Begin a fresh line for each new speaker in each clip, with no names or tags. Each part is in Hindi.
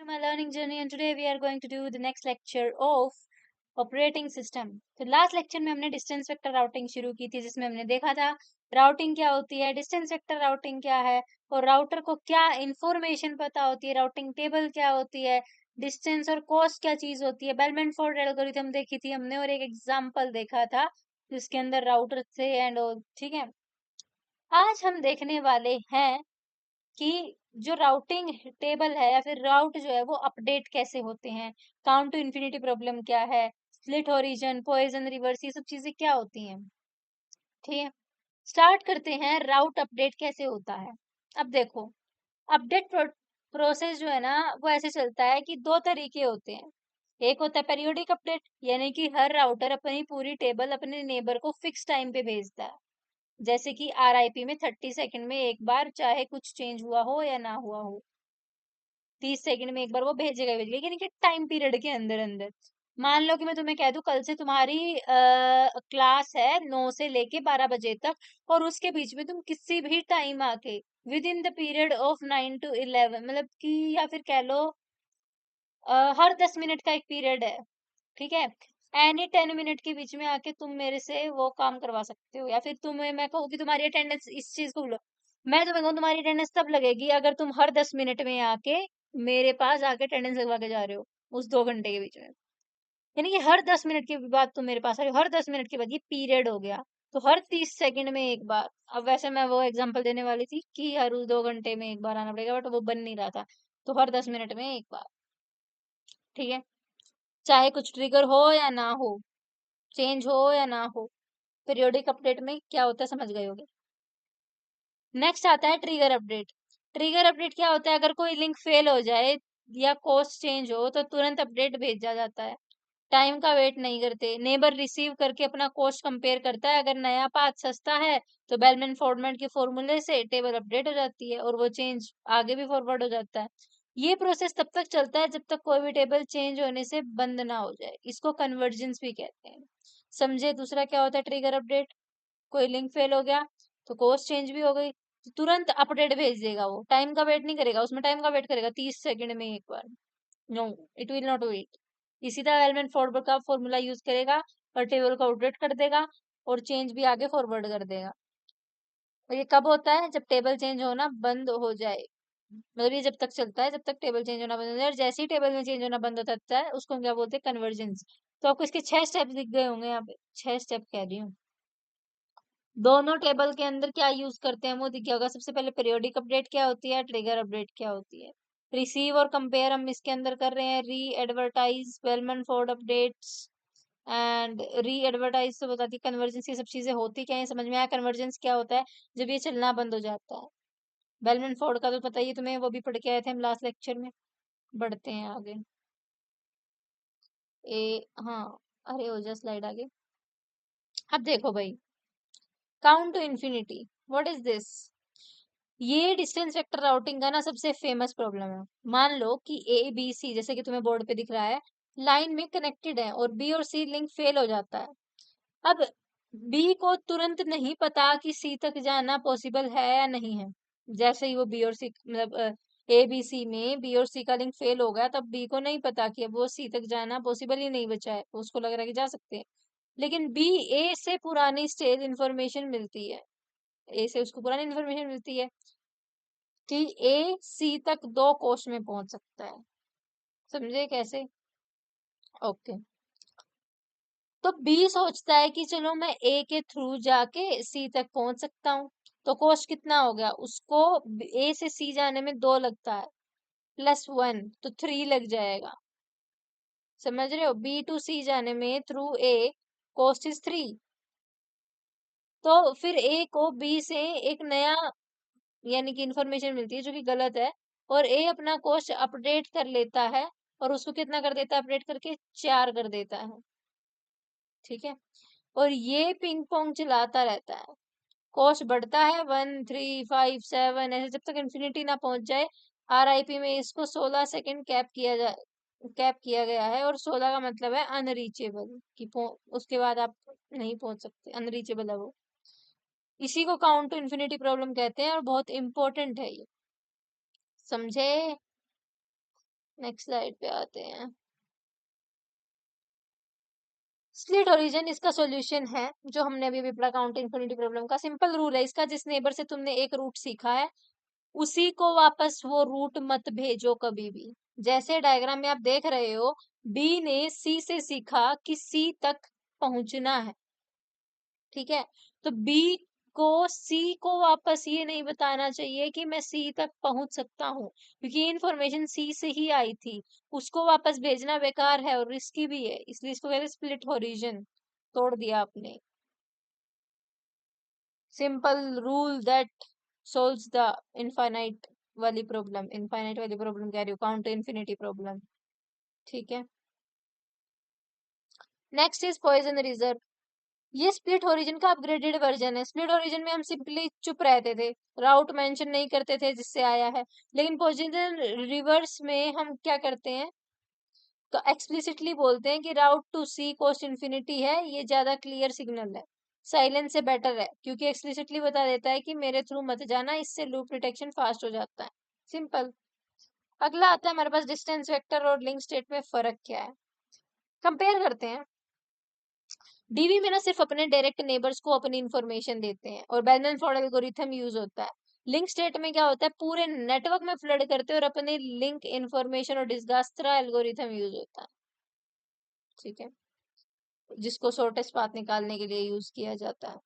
to my learning journey, and today we are going to do the next lecture of operating system. तो लास्ट लेक्चर में हमने डिस्टेंस वेक्टर राउटिंग शुरू की थी, जिसमें हमने देखा था राउटिंग क्या होती है, डिस्टेंस वेक्टर राउटिंग क्या है, और राउटर को क्या इंफॉर्मेशन पता होती है, राउटिंग टेबल क्या होती है, डिस्टेंस और कॉस्ट क्या चीज होती है, बेलमैन-फोर्ड एल्गोरिथम देखी थी हमने, और एक एग्जाम्पल देखा था जिसके अंदर राउटर थे एंड ऑल। ठीक है, आज हम देखने वाले हैं कि जो राउटिंग टेबल है या फिर राउट जो है वो अपडेट कैसे होते हैं, काउंट टू इन्फिनिटी प्रॉब्लम क्या है, स्प्लिट ओरिजिन, पॉइजन रिवर्स, ये सब चीजें क्या होती हैं। ठीक है, स्टार्ट करते हैं राउट अपडेट कैसे होता है। अब देखो, अपडेट प्रोसेस जो है ना वो ऐसे चलता है कि दो तरीके होते हैं। एक होता है पेरियोडिक अपडेट, यानी कि हर राउटर अपनी पूरी टेबल अपने नेबर को फिक्स टाइम पे भेजता है। जैसे कि RIP में 30 सेकंड में एक बार, चाहे कुछ चेंज हुआ हो या ना हुआ हो, 30 सेकंड में एक बार वो भेजेगा ही भेजेगा, यानी कि टाइम पीरियड के अंदर अंदर। मान लो कि मैं तुम्हें कह दूं कल से तुम्हारी क्लास है 9 से लेके 12 बजे तक, और उसके बीच में तुम किसी भी टाइम आके with in the period of 9 to 11, मतलब कि या फिर कह लो हर 10 मिनट का एक पीरियड है, ठीक है, एनी 10 मिनट के बीच में आके तुम मेरे से वो काम करवा सकते हो। या फिर तुम्हें मैं कहूँ कि तुम्हारी अटेंडेंस, इस चीज को बोलो, मैं तुम्हें कहूँ तुम्हारी अटेंडेंस तब लगेगी अगर तुम हर 10 मिनट में आके मेरे पास आके अटेंडेंस लगवा के जा रहे हो उस 2 घंटे के बीच में। यानी कि हर 10 मिनट के बाद तुम मेरे पास आ रहे हो, हर 10 मिनट के बाद, ये पीरियड हो गया। तो हर 30 सेकंड में एक बार। अब वैसे मैं वो एग्जांपल देने वाली थी कि हर 2 घंटे में एक बार आना पड़ेगा, बट वो बन नहीं रहा था। तो हर 10 मिनट में एक बार। ठीक है, चाहे कुछ ट्रिगर हो या ना हो, चेंज हो या ना हो, पीरियोडिक अपडेट में क्या होता है समझ गए होगे। नेक्स्ट आता है ट्रिगर अपडेट। ट्रिगर अपडेट क्या होता है, अगर कोई लिंक फेल हो जाए या कोस्ट चेंज हो तो तुरंत अपडेट भेजा जाता है। टाइम का वेट नहीं करते, नेबर रिसीव करके अपना कोस्ट कंपेयर करता है, अगर नया पाथ सस्ता है तो बेलमैन फोर्डमैन के फॉर्मूले से टेबल अपडेट हो जाती है और वो चेंज आगे भी फॉरवर्ड हो जाता है। ये प्रोसेस तब तक चलता है जब तक कोई भी टेबल चेंज होने से बंद ना हो जाए, इसको कन्वर्जेंस भी कहते हैं। समझे। दूसरा क्या होता है ट्रिगर अपडेट, कोई लिंक फेल हो गया तो कोस्ट चेंज भी हो गई तो तुरंत अपडेट भेज देगा, वो टाइम का वेट नहीं करेगा, उसमें टाइम का वेट करेगा 30 सेकंड में एक बार। No, it will not wait. इसी तरह एलिमेंट फॉरवर्ड का फॉर्मूला यूज करेगा और टेबल को अपडेट कर देगा और चेंज भी आगे फॉरवर्ड कर देगा। और ये कब होता है, जब टेबल चेंज होना बंद हो जाए। मतलब ये जब तक चलता है जब तक टेबल चेंज होना बंद हो जाए, और जैसे ही टेबल में चेंज होना बंद होता है उसको हम क्या बोलते हैं, कन्वर्जेंस। तो आपको इसके 6 स्टेप्स दिख गए होंगे यहाँ पे, 6 स्टेप कह रही हूँ। दोनों टेबल के अंदर क्या यूज करते हैं वो दिख गया होगा। सबसे पहले पीरियोडिक अपडेट क्या होती है, ट्रिगर अपडेट क्या होती है। रिसीव और कंपेयर हम इसके अंदर कर रहे हैं। री advertise, bellman Ford updates and re advertise तो बताती है कन्वर्जेंस। ये सब चीजें होती क्या है, समझ में आया कन्वर्जेंस क्या होता है, जब ये चलना बंद हो जाता है। बेलमैन फोर्ड का तो पता ही है तुम्हें, वो भी पढ़ के आए थे हम लास्ट लेक्चर में। बढ़ते हैं आगे। हाँ, अरे हो जा स्लाइड आगे। अब देखो भाई, count to infinity, what is this. ये डिस्टेंस वेक्टर राउटिंग का ना सबसे फेमस प्रॉब्लम है। मान लो कि ABC, जैसे कि तुम्हें बोर्ड पे दिख रहा है, लाइन में कनेक्टेड है और B और C लिंक फेल हो जाता है। अब B को तुरंत नहीं पता कि C तक जाना पॉसिबल है या नहीं है। जैसे ही वो B और C, मतलब ABC में B और C का लिंक फेल हो गया, तब B को नहीं पता कि अब वो C तक जाना पॉसिबल ही नहीं बचा है, तो उसको लग रहा है कि जा सकते हैं। लेकिन B A से पुरानी स्टेज इंफॉर्मेशन मिलती है, A से उसको पुरानी इंफॉर्मेशन मिलती है कि AC तक 2 कोस में पहुंच सकता है। समझे कैसे। ओके, तो B सोचता है कि चलो मैं A के थ्रू जाके C तक पहुंच सकता हूँ। तो कोस्ट कितना हो गया उसको, A से C जाने में 2 लगता है, +1 तो 3 लग जाएगा। समझ रहे हो, B to C जाने में थ्रू A कोस्ट इज 3। तो फिर A को B से एक नया यानी कि इंफॉर्मेशन मिलती है जो कि गलत है, और ए अपना कोस्ट अपडेट कर लेता है और उसको कितना कर देता है, अपडेट करके 4 कर देता है। ठीक है, और ये पिंग पोंग चलाता रहता है। कोस्ट बढ़ता है 1 3 5 7 ऐसे जब तक इन्फिनिटी ना पहुंच जाए। RIP में इसको 16 सेकंड कैप किया गया है, और 16 का मतलब है अनरीचेबल, कि उसके बाद आप नहीं पहुंच सकते, अनरीचेबल है वो। इसी को काउंट टू इन्फिनिटी प्रॉब्लम कहते हैं और बहुत इंपॉर्टेंट है ये। समझे। नेक्स्ट स्लाइड पे आते हैं। स्प्लिट ओरिजिन इसका सॉल्यूशन है जो हमने अभी पढ़ा काउंट इन्फिनिटी प्रॉब्लम का। सिंपल रूल है इसका, जिस नेबर से तुमने एक रूट सीखा है उसी को वापस वो रूट मत भेजो कभी भी। जैसे डायग्राम में आप देख रहे हो, बी ने सी से सीखा कि सी तक पहुंचना है, ठीक है, तो बी को सी को वापस ये नहीं बताना चाहिए कि मैं सी तक पहुंच सकता हूँ, क्योंकि ये इन्फॉर्मेशन सी से ही आई थी। उसको वापस भेजना बेकार है और रिस्की भी है, इसलिए इसको कहते हैं स्प्लिट ओरिजिन। तोड़ दिया आपने। Simple rule that solves the infinite वाली प्रॉब्लम। इनफाइनाइट वाली प्रॉब्लम कह रही हूँ, काउंट इन्फिनिटी प्रॉब्लम, ठीक है। Next is poison reserve. ये स्प्लिट ओरिजिन का अपग्रेडेड वर्जन है। स्प्लिट ओरिजिन में हम सिंपली चुप रहते थे, राउट मेंशन नहीं करते थे जिससे आया है, लेकिन पॉइजन रिवर्स में हम क्या करते हैं, तो एक्सप्लिसिटली बोलते हैं कि राउट टू सी कोस्ट इन्फिनिटी है, ये ज्यादा क्लियर सिग्नल है। साइलेंस से बेटर है क्योंकि एक्सप्लिसिटली बता देता है कि मेरे थ्रू मत जाना, इससे लूप डिटेक्शन फास्ट हो जाता है। सिंपल। अगला आता है हमारे पास डिस्टेंस वेक्टर और लिंक स्टेट में फर्क क्या है, कंपेयर करते हैं। डीबी में ना सिर्फ अपने डायरेक्ट नेबर्स को अपनी इंफॉर्मेशन देते हैं और बैलेंस फॉर एल्गोरिथम यूज होता है। लिंक स्टेट में क्या होता है, पूरे नेटवर्क में फ्लड करते हैं और अपने लिंक इंफॉर्मेशन और डिस्गास्ट्रा एल्गोरिथम यूज होता है, ठीक है, जिसको शॉर्टेस्ट पाथ निकालने के लिए यूज किया जाता है।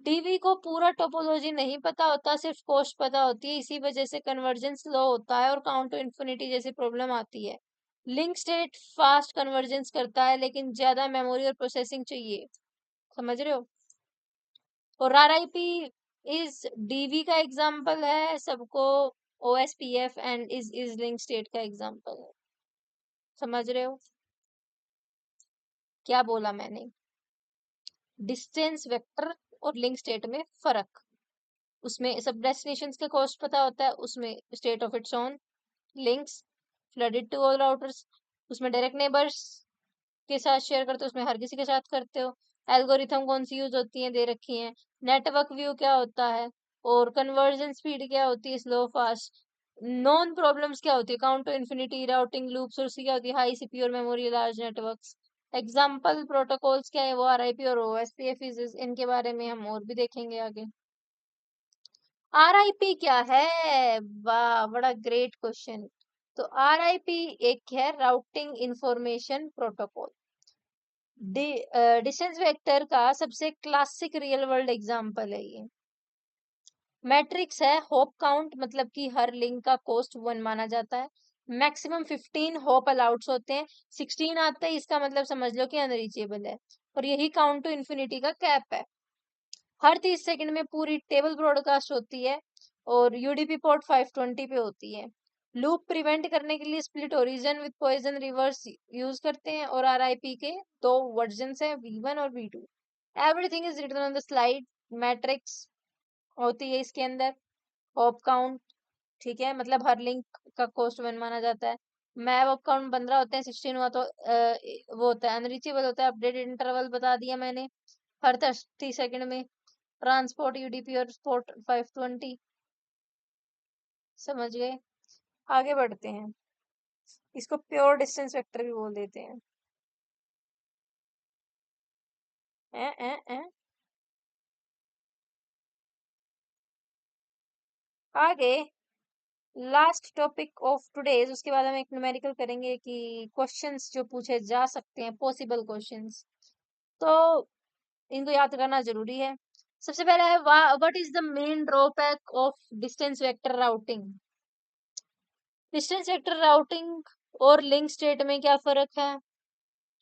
डीबी को पूरा टोपोलॉजी नहीं पता होता, सिर्फ कॉस्ट पता होती है, इसी वजह से कन्वर्जेंस स्लो होता है और काउंट टू इन्फिनिटी जैसी प्रॉब्लम आती है। लिंक स्टेट फास्ट कन्वर्जेंस करता है लेकिन ज्यादा मेमोरी और प्रोसेसिंग चाहिए, समझ रहे हो। और आरआईपी इज डीवी का एग्जांपल है सबको, OSPF and is link state का एग्जांपल है, समझ रहे हो क्या बोला मैंने। डिस्टेंस वेक्टर और लिंक स्टेट में फर्क, उसमें सब डेस्टिनेशंस का कॉस्ट पता होता है, उसमें state of its own, links flooded to all routers, उसमें डायरेक्ट नेबर्स के साथ शेयर करते हो, उसमें हर किसी के साथ करते हो। एल्गोरिथम कौन सी यूज होती है दे रखी है, नेटवर्क व्यू क्या होता है, और कन्वर्जन स्पीड क्या होती है, स्लो फास्ट। नॉन प्रॉब्लम्स क्या होती है, count to infinity, routing loops, और उसकी क्या होती है, हाई सीपीयू और memory, large networks. Example protocols क्या है, वो आरआईपी और ओएसपीएफ, इनके बारे में हम और भी देखेंगे आगे। आरआईपी क्या है, वाह बड़ा ग्रेट क्वेश्चन। तो आरआईपी एक है routing information protocol. Distance vector का सबसे क्लासिक रियल वर्ल्ड एग्जांपल है ये। मैट्रिक्स है, होप काउंट मतलब कि हर लिंक का कॉस्ट 1 माना जाता है। मैक्सिमम 15 होप अलाउड्स होते हैं, 16 आता है इसका मतलब समझ लो कि अनरीचेबल है, और यही काउंट टू इन्फिनिटी का कैप है। हर 30 सेकंड में पूरी टेबल ब्रॉडकास्ट होती है और यूडीपी पोर्ट 520 पे होती है। लूप प्रिवेंट करने के लिए split origin with poison reverse use करते हैं, और आरआईपी के दो वर्जन है, V1 और V2। Everything is written on the slide. Matrix होती है इसके अंदर, होप काउंट, ठीक है, मतलब हर लिंक का कॉस्ट 1 माना जाता है। मैप ऑफ काउंट 15 होते हैं, 16 हुआ तो वो होता है अनरीचेबल होता है। अपडेटेड इंटरवल बता दिया मैंने, हर 30 सेकंड में। ट्रांसपोर्ट यूडीपी और स्पोर्ट 520, समझ गए। आगे बढ़ते हैं, इसको प्योर डिस्टेंस वेक्टर भी बोल देते हैं। ए, ए, ए। आगे लास्ट टॉपिक ऑफ टुडेज, उसके बाद हम एक न्यूमेरिकल करेंगे कि क्वेश्चंस जो पूछे जा सकते हैं, पॉसिबल क्वेश्चंस, तो इनको याद करना जरूरी है। सबसे पहला है, what is the main drawback of distance vector routing. Distance vector routing और लिंक स्टेट में क्या फर्क है,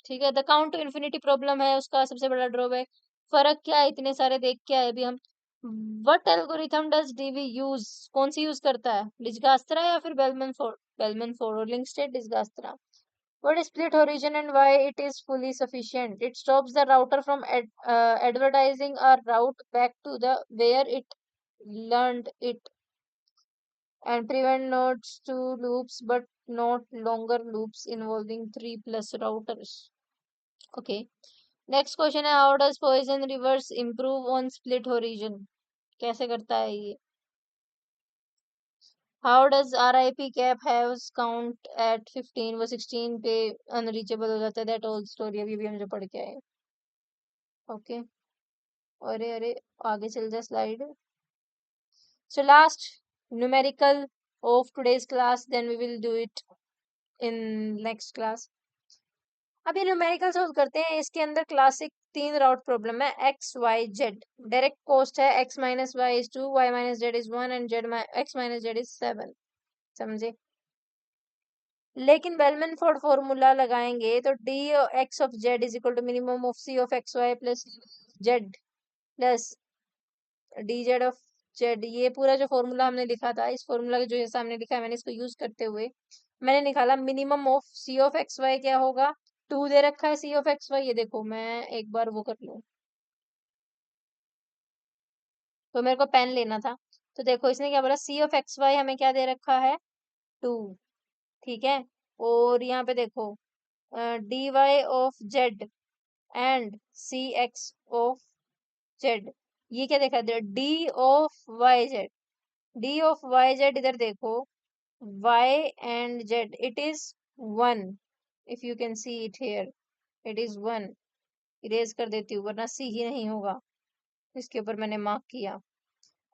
ठीक है। The count to infinity problem है उसका सबसे बड़ा ड्रॉबैक। फर्क क्या है, इतने सारे देख के आए अभी हम। What algorithm does DV use, कौन सी यूज करता है, डिजगास्त्रा या फिर बेलमन फोर्ड। Bellman Ford. और link state Dijkstra. What is split origin and why it is fully sufficient? It stops the router from advertising a route back to the where it learned it, and prevent nodes to loops but not longer loops involving 3 plus routers. Okay. Next question है, how does poison reverse improve on split horizon. कैसे करता है ये। How does RIP cap hops count at 15, वो 16 पे अनरीचेबल हो जाता है, दैट ओल्ड स्टोरी, अभी भी हम जो पढ़ के आए। ओके, अरे अरे, आगे चल जा slide. So last numerical of today's class, then we will do it in next class. अब ये न्यूमेरिकल सोल्व करते हैं। इसके अंदर क्लासिक 3 राउट प्रॉब्लम है, x y z. Direct cost है x minus y is 2, y minus z is 1 and x minus z is 7। समझे? लेकिन बेलमैन फोर्ड फॉर्मूला लगाएंगे तो d x of z is equal to minimum of c of x y plus z plus d z of z. ये पूरा जो फॉर्मूला हमने लिखा था, इस फॉर्मूला के जो सामने लिखा है मैंने, इसको यूज करते हुए मैंने निकाला minimum of c of x y क्या होगा। 2 दे रखा है सी ऑफ एक्स वाई, ये देखो मैं एक बार वो कर लूं, तो मेरे को पेन लेना था। तो देखो इसने क्या बोला, सी ऑफ एक्स वाई हमें क्या दे रखा है, 2। ठीक है, और यहाँ पे देखो d y of z and c x of z, ये क्या देखा है, d of y z. D of y z इधर देखो, y and z, it is 1, if you can see it here, it is 1। Erase कर देती हूँ वरना सी ही नहीं होगा, इसके ऊपर मैंने मार्क किया।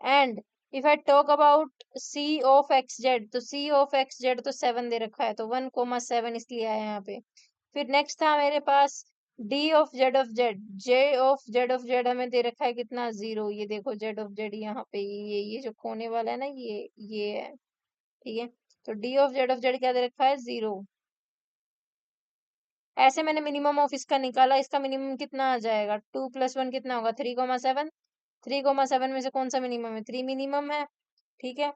And if I talk about c of x Z, तो c ऑफ एक्स जेड तो 7 दे रखा है, तो 1,7 इसलिए आया यहाँ पे। फिर नेक्स्ट था मेरे पास d of Z of Z, j of Z of Z हमें दे रखा है कितना, 0। ये देखो जेड ऑफ जेड यहाँ पे, ये जो कोने वाला है ना, ये है। ठीक है, तो D of Z of Z क्या दे रखा है, 0। ऐसे मैंने मिनिमम ऑफ इसका निकाला, इसका मिनिमम कितना आ जाएगा, 2 + 1 कितना होगा, 3,7। 3,7 में से कौन सा मिनिमम है, 3 मिनिमम है। ठीक है,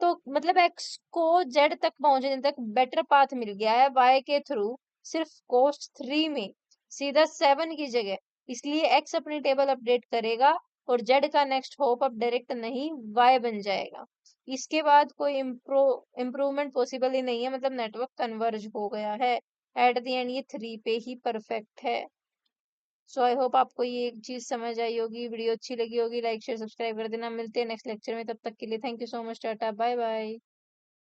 तो मतलब एक्स को जेड तक पहुंचने तक बेटर पाथ मिल गया है वाई के थ्रू, सिर्फ कोस्ट 3 में, सीधा 7 की जगह। इसलिए एक्स अपनी टेबल अपडेट करेगा और जेड का नेक्स्ट होप अब डायरेक्ट नहीं, वाई बन जाएगा। इसके बाद कोई इम्प्रूवमेंट पॉसिबल ही नहीं है, मतलब नेटवर्क कन्वर्ज हो गया है। एट द एंड ये 3 पे ही परफेक्ट है। सो आई होप आपको ये एक चीज समझ आई होगी, वीडियो अच्छी लगी होगी, लाइक शेयर सब्सक्राइब कर देना। मिलते हैं नेक्स्ट लेक्चर में, तब तक के लिए thank you so much, ta-ta bye bye.